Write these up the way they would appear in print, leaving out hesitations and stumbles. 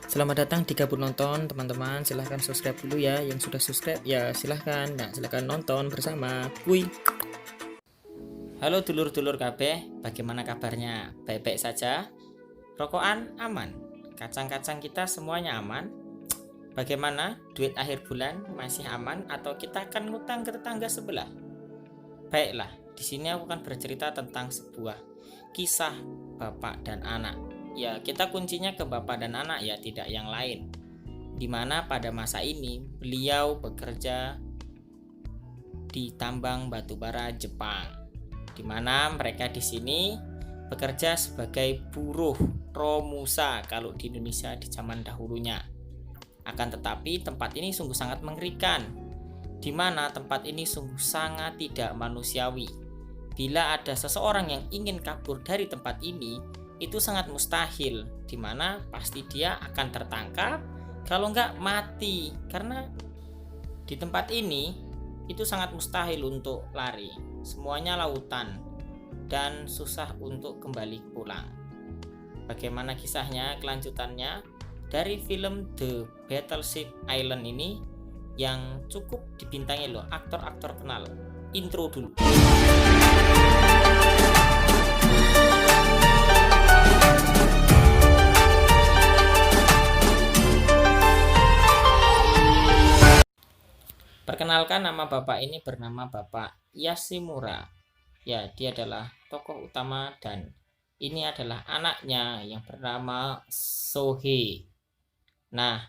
Selamat datang di Gabut Nonton, teman-teman. Silahkan subscribe dulu ya. Yang sudah subscribe ya silahkan. Nah, silahkan nonton bersama. Kuy. Halo dulur-dulur KB, bagaimana kabarnya? Baik-baik saja? Rokokan aman? Kacang-kacang kita semuanya aman? Bagaimana? Duit akhir bulan masih aman atau kita akan ngutang ke tetangga sebelah? Baiklah, di sini aku akan bercerita tentang sebuah kisah bapak dan anak. Ya, kita kuncinya ke bapak dan anak ya, tidak yang lain. Dimana pada masa ini beliau bekerja di tambang batubara Jepang. Dimana mereka di sini bekerja sebagai buruh romusa kalau di Indonesia di zaman dahulunya. Akan tetapi tempat ini sungguh sangat mengerikan, dimana tempat ini sungguh sangat tidak manusiawi. Bila ada seseorang yang ingin kabur dari tempat ini, itu sangat mustahil, dimana pasti dia akan tertangkap, kalau enggak mati. Karena di tempat ini itu sangat mustahil untuk lari, semuanya lautan dan susah untuk kembali pulang. Bagaimana kisahnya kelanjutannya dari film The Battleship Island ini yang cukup dibintangi loh aktor-aktor kenal. Intro dulu. Perkenalkan, nama bapak ini bernama Bapak Yashimura. Ya, dia adalah tokoh utama dan ini adalah anaknya yang bernama Sohei. Nah,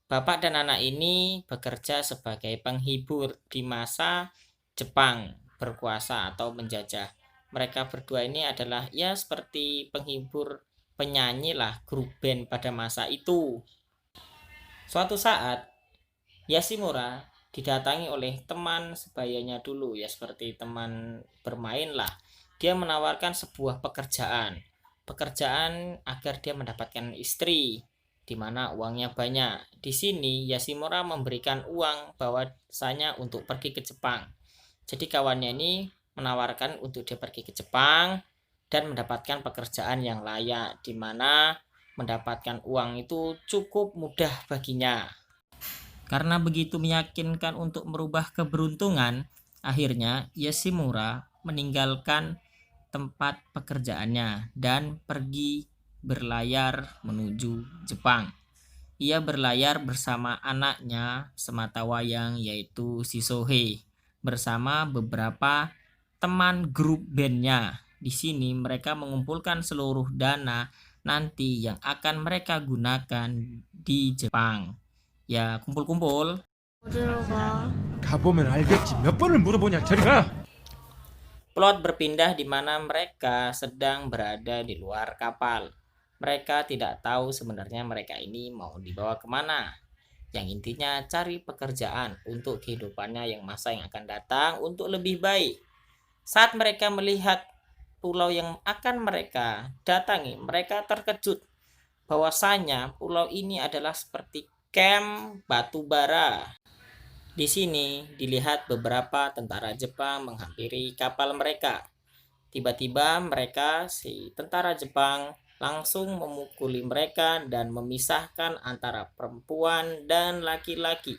bapak dan anak ini bekerja sebagai penghibur di masa Jepang berkuasa atau menjajah. Mereka berdua ini adalah ya seperti penghibur, penyanyi lah, grup band pada masa itu. Suatu saat Yashimura didatangi oleh teman sebayanya dulu, ya seperti teman bermain lah. Dia menawarkan sebuah pekerjaan agar dia mendapatkan istri, di mana uangnya banyak. Di sini Yashimura memberikan uang bahwasanya untuk pergi ke Jepang. Jadi kawannya ini menawarkan untuk dia pergi ke Jepang dan mendapatkan pekerjaan yang layak, di mana mendapatkan uang itu cukup mudah baginya. Karena begitu meyakinkan untuk merubah keberuntungan, akhirnya Yashimura meninggalkan tempat pekerjaannya dan pergi berlayar menuju Jepang. Ia berlayar bersama anaknya sematawayang yaitu si Sohei bersama beberapa teman grup bandnya. Di sini mereka mengumpulkan seluruh dana nanti yang akan mereka gunakan di Jepang. Ya, kumpul-kumpul. 어디로 가? 가보면 알겠지. 몇 번을 물어보냐. 저리 가. Plot berpindah di mana mereka sedang berada di luar kapal. Mereka tidak tahu sebenarnya mereka ini mau dibawa kemana. Yang intinya cari pekerjaan untuk kehidupannya yang masa yang akan datang untuk lebih baik. Saat mereka melihat pulau yang akan mereka datangi, mereka terkejut bahwasanya pulau ini adalah seperti camp batubara. Di sini dilihat beberapa tentara Jepang menghampiri kapal mereka. Tiba-tiba mereka, si tentara Jepang, langsung memukuli mereka dan memisahkan antara perempuan dan laki-laki.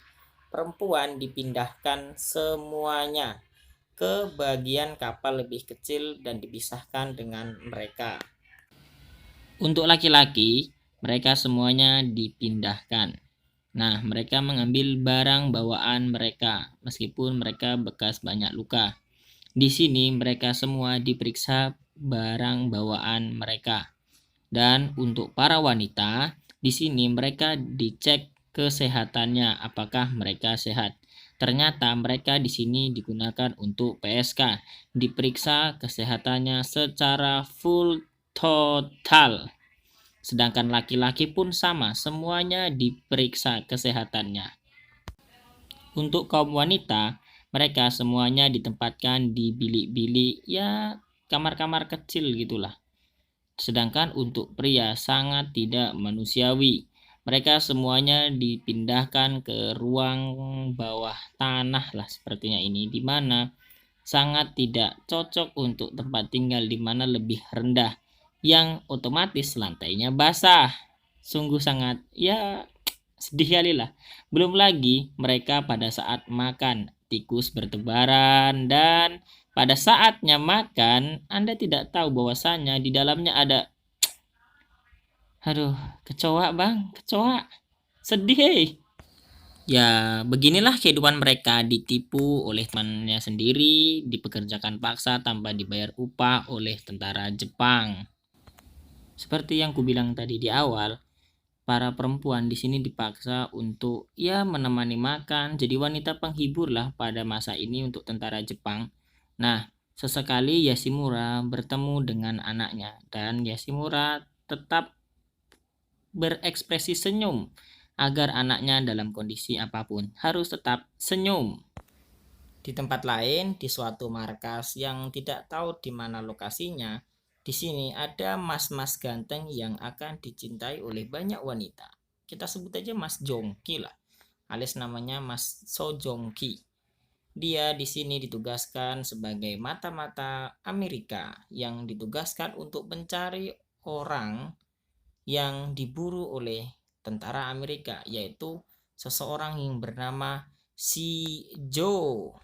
Perempuan dipindahkan semuanya ke bagian kapal lebih kecil dan dipisahkan dengan mereka. Untuk laki-laki, mereka semuanya dipindahkan. Nah, mereka mengambil barang bawaan mereka, meskipun mereka bekas banyak luka. Di sini mereka semua diperiksa barang bawaan mereka. Dan untuk para wanita, di sini mereka dicek kesehatannya, apakah mereka sehat. Ternyata mereka di sini digunakan untuk PSK, diperiksa kesehatannya secara full total. Sedangkan laki-laki pun sama, semuanya diperiksa kesehatannya. Untuk kaum wanita, mereka semuanya ditempatkan di bilik-bilik, ya kamar-kamar kecil gitulah. Sedangkan untuk pria sangat tidak manusiawi. Mereka semuanya dipindahkan ke ruang bawah tanah lah sepertinya ini, di mana sangat tidak cocok untuk tempat tinggal, di mana lebih rendah, yang otomatis lantainya basah. Sungguh sangat ya sedih kali lah. Belum lagi mereka pada saat makan tikus bertebaran dan pada saatnya makan Anda tidak tahu bahwasanya di dalamnya ada aduh kecoa bang, kecoa. Sedih Ya, beginilah kehidupan mereka ditipu oleh temannya sendiri, dipekerjakan paksa tanpa dibayar upah oleh tentara Jepang. Seperti yang kubilang tadi di awal, para perempuan di sini dipaksa untuk ya menemani makan, jadi wanita penghibur lah pada masa ini untuk tentara Jepang. Nah, sesekali Yashimura bertemu dengan anaknya dan Yashimura tetap berekspresi senyum agar anaknya dalam kondisi apapun harus tetap senyum. Di tempat lain, di suatu markas yang tidak tahu di mana lokasinya, di sini ada mas-mas ganteng yang akan dicintai oleh banyak wanita. Kita sebut aja Mas Jongki lah, alias namanya Mas So Jongki. Dia di sini ditugaskan sebagai mata-mata Amerika yang ditugaskan untuk mencari orang yang diburu oleh tentara Amerika, yaitu seseorang yang bernama Si Jo.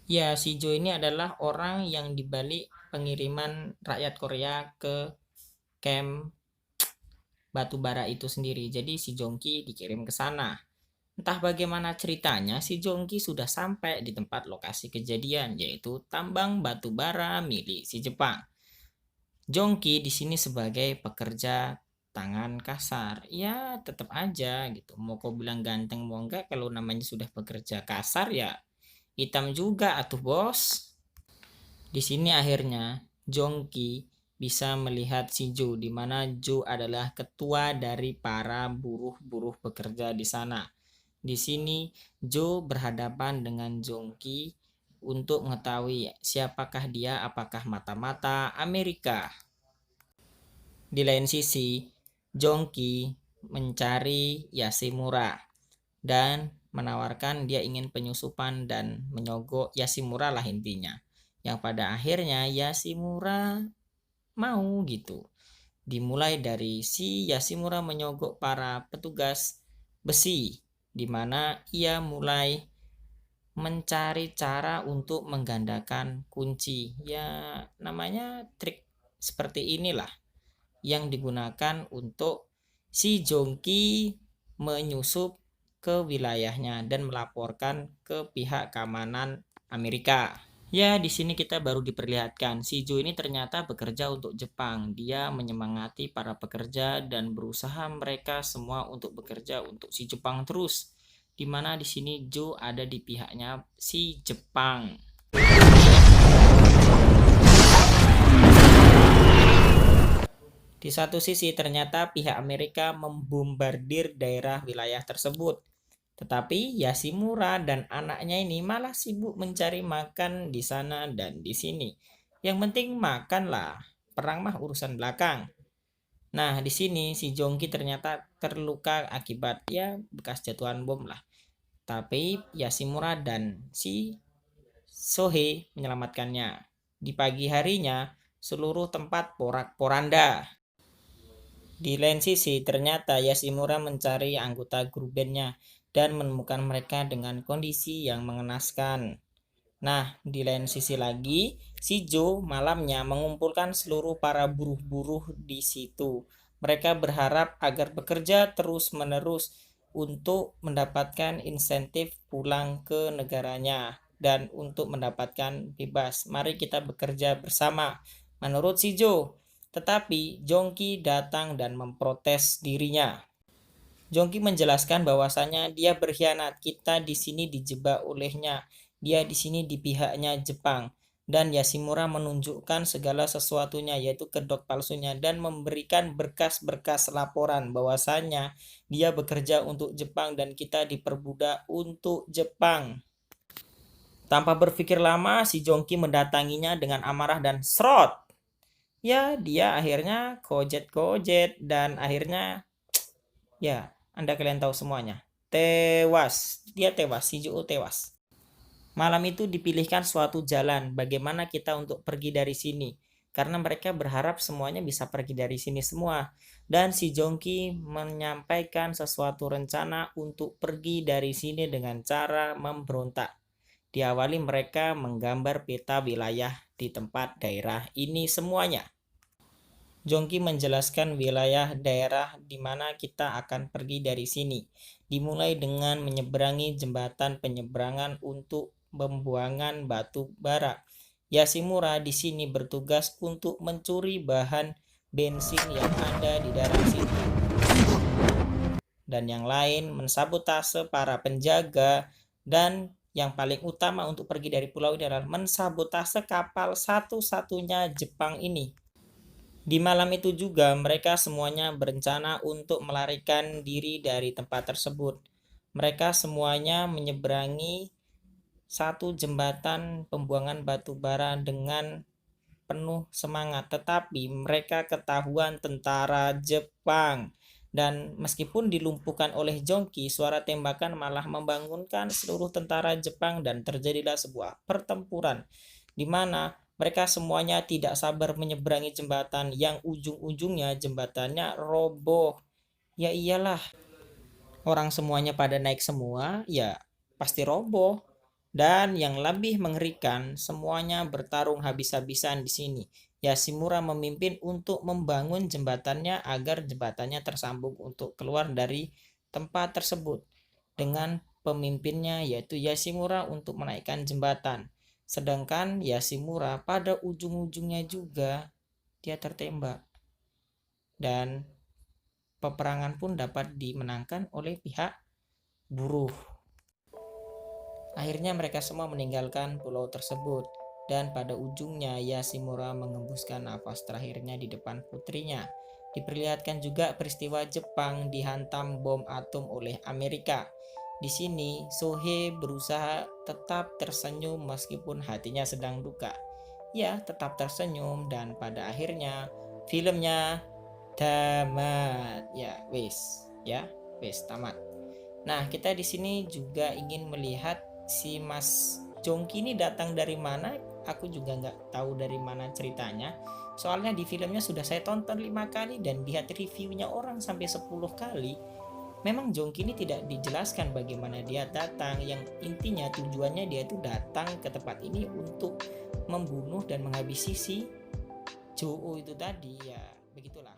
Ya, si Jo ini adalah orang yang dibalik pengiriman rakyat Korea ke camp batubara itu sendiri. Jadi si Jongki dikirim ke sana. Entah bagaimana ceritanya, si Jongki sudah sampai di tempat lokasi kejadian, yaitu tambang batubara milik si Jepang. Jongki di sini sebagai pekerja tangan kasar. Ya, tetap aja gitu. Mau kau bilang ganteng mau enggak, kalau namanya sudah pekerja kasar ya hitam juga atuh bos. Di sini akhirnya Jongki bisa melihat si Jo, di mana Jo adalah ketua dari para buruh-buruh bekerja di sana. Di sini Jo berhadapan dengan Jongki untuk mengetahui siapakah dia, apakah mata-mata Amerika. Di lain sisi, Jongki mencari Yashimura dan menawarkan dia ingin penyusupan dan menyogok Yashimura lah intinya. Yang pada akhirnya Yashimura mau gitu. Dimulai dari si Yashimura menyogok para petugas besi, di mana ia mulai mencari cara untuk menggandakan kunci. Ya namanya trik seperti inilah yang digunakan untuk si Jongki menyusup ke wilayahnya dan melaporkan ke pihak keamanan Amerika. Ya, di sini kita baru diperlihatkan si Jo ini ternyata bekerja untuk Jepang. Dia menyemangati para pekerja dan berusaha mereka semua untuk bekerja untuk si Jepang terus. Dimana di sini Jo ada di pihaknya si Jepang. Di satu sisi ternyata pihak Amerika membombardir daerah wilayah tersebut. Tetapi Yashimura dan anaknya ini malah sibuk mencari makan di sana dan di sini. Yang penting makanlah, perang mah urusan belakang. Nah, di sini si Jongki ternyata terluka akibat ya bekas jatuhan bom lah. Tapi Yashimura dan si Sohei menyelamatkannya. Di pagi harinya, seluruh tempat porak-poranda. Di lain sisi, ternyata Yashimura mencari anggota grup bandnya dan menemukan mereka dengan kondisi yang mengenaskan. Nah, di lain sisi lagi, si Jo malamnya mengumpulkan seluruh para buruh-buruh di situ. Mereka berharap agar bekerja terus-menerus untuk mendapatkan insentif pulang ke negaranya dan untuk mendapatkan bebas. Mari kita bekerja bersama. Menurut si Jo, tetapi Jongki datang dan memprotes dirinya. Jongki menjelaskan bahwasanya dia berkhianat. Kita di sini dijebak olehnya. Dia di sini di pihaknya Jepang. Dan Yashimura menunjukkan segala sesuatunya, yaitu kedok palsunya, dan memberikan berkas-berkas laporan bahwasanya dia bekerja untuk Jepang dan kita diperbudak untuk Jepang. Tanpa berpikir lama, si Jongki mendatanginya dengan amarah dan serot. Ya, dia akhirnya kojet-kojet dan akhirnya ya, Anda kalian tahu semuanya. Tewas. Dia tewas, si Jo tewas. Malam itu dipilihkan suatu jalan bagaimana kita untuk pergi dari sini. karena mereka berharap semuanya bisa pergi dari sini semua. Dan si Jongki menyampaikan sesuatu rencana untuk pergi dari sini dengan cara memberontak. Diawali mereka menggambar peta wilayah di tempat daerah ini semuanya. Jongki menjelaskan wilayah daerah di mana kita akan pergi dari sini. Dimulai dengan menyeberangi jembatan penyeberangan untuk pembuangan batu bara. Yashimura di sini bertugas untuk mencuri bahan bensin yang ada di daerah sini. Dan yang lain mensabotase para penjaga, dan yang paling utama untuk pergi dari pulau ini adalah mensabotase kapal satu-satunya Jepang ini. Di malam itu juga mereka semuanya berencana untuk melarikan diri dari tempat tersebut. Mereka semuanya menyeberangi satu jembatan pembuangan batu bara dengan penuh semangat, tetapi mereka ketahuan tentara Jepang. Dan meskipun dilumpuhkan oleh Jongki, suara tembakan malah membangunkan seluruh tentara Jepang dan terjadilah sebuah pertempuran di mana mereka semuanya tidak sabar menyeberangi jembatan yang ujung-ujungnya jembatannya roboh. Ya iyalah, orang semuanya pada naik semua, ya pasti roboh. Dan yang lebih mengerikan, semuanya bertarung habis-habisan di sini. Yashimura memimpin untuk membangun jembatannya agar jembatannya tersambung untuk keluar dari tempat tersebut. Dengan pemimpinnya yaitu Yashimura untuk menaikkan jembatan. Sedangkan Yashimura pada ujung-ujungnya juga dia tertembak. Dan peperangan pun dapat dimenangkan oleh pihak buruh. Akhirnya mereka semua meninggalkan pulau tersebut, dan pada ujungnya Yashimura mengembuskan nafas terakhirnya di depan putrinya. Diperlihatkan juga peristiwa Jepang dihantam bom atom oleh Amerika. Di sini Sohei berusaha tetap tersenyum meskipun hatinya sedang duka. Ya, tetap tersenyum, dan pada akhirnya filmnya tamat. Ya, wes tamat. Nah, kita di sini juga ingin melihat si Mas Jongki ini datang dari mana. Aku juga nggak tahu dari mana ceritanya. Soalnya di filmnya sudah saya tonton 5 kali dan lihat reviewnya orang sampai 10 kali. Memang Jongki ini tidak dijelaskan bagaimana dia datang. Yang intinya tujuannya dia itu datang ke tempat ini untuk membunuh dan menghabisi si Joo itu tadi. Ya, begitulah.